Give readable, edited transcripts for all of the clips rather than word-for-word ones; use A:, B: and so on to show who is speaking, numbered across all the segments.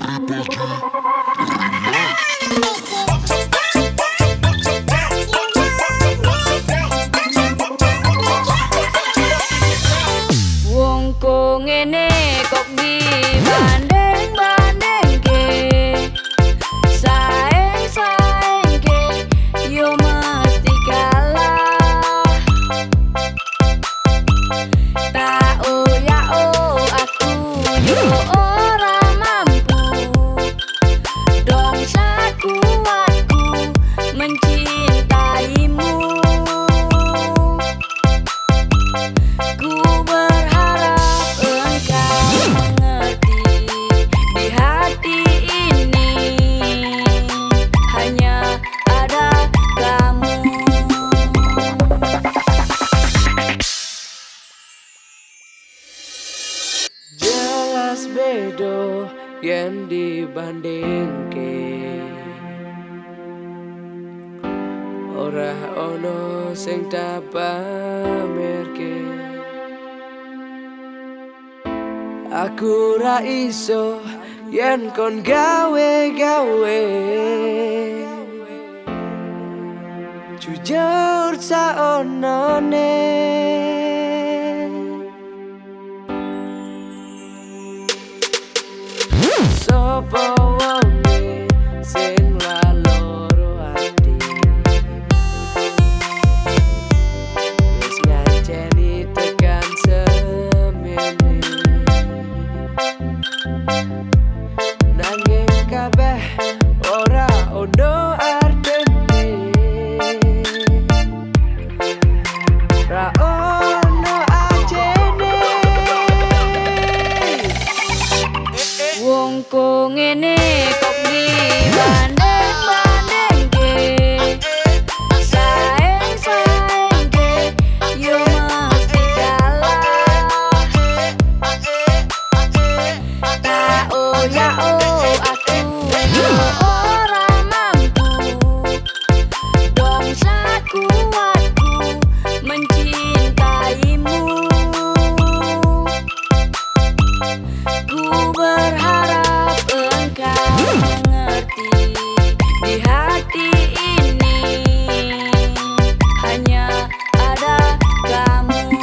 A: Wong kok ngene kok dibanding-bandingke, saing-saingke yo mesti kalah. Tak aku yo ora mampu, dong sakuatku mencintaimu. Ku berharap engkau mengerti, di hati ini hanya ada kamu.
B: Jelas bedo yen dibandingke, ora ono sing tak pamerke. Aku ra iso yen kon gawe-gawe, jujur saonone. Sopo wonge sing laloro ati, wis nganceni tekan semene. Nanging kabeh ora ono artene, ra ono ajene.
A: Wong kok ngene kok dibanding-bandingke, saing-saingke yo mesti kalah. Tak aku yo ora mampu, dong sakuatku mencintaimu. Ku berharap engkau mengerti, di hati ini hanya ada kamu.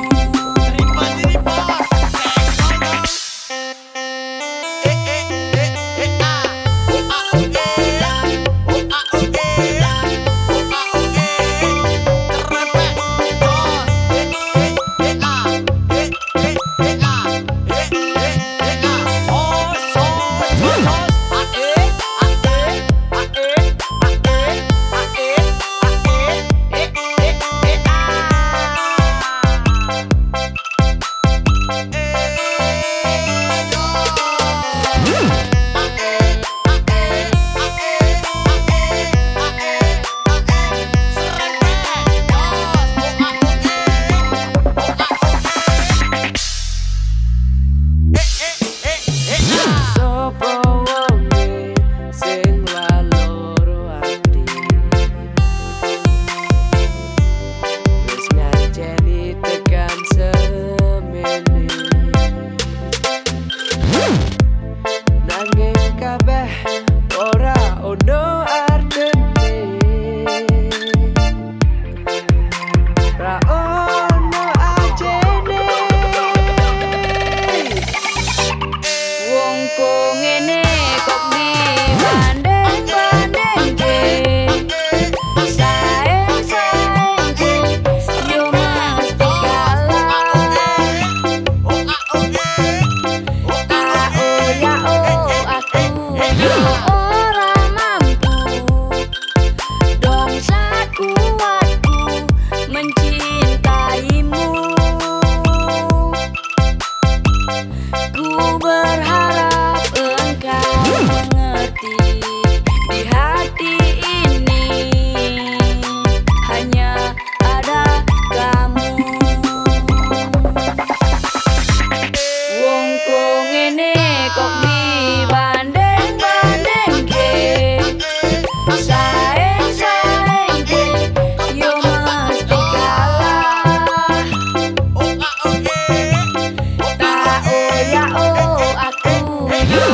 B: Sopo wonge sing laloro ati, wis nganceni tekan semene. Nanging kabeh ora ono artene, ra ono ajene.
A: Wong kok ngene kok dibanding-bandingke, saing-saingke yo mesti kalah. Tak aku yo ora mampu, dong sakuatku mencintaimu. Ku berharap engkau mengerti, di hati ini hanya ada kamu. Wong kok ngene kok dibanding-bandingke, saing-saingke yo mesti kalah. Tak aku yo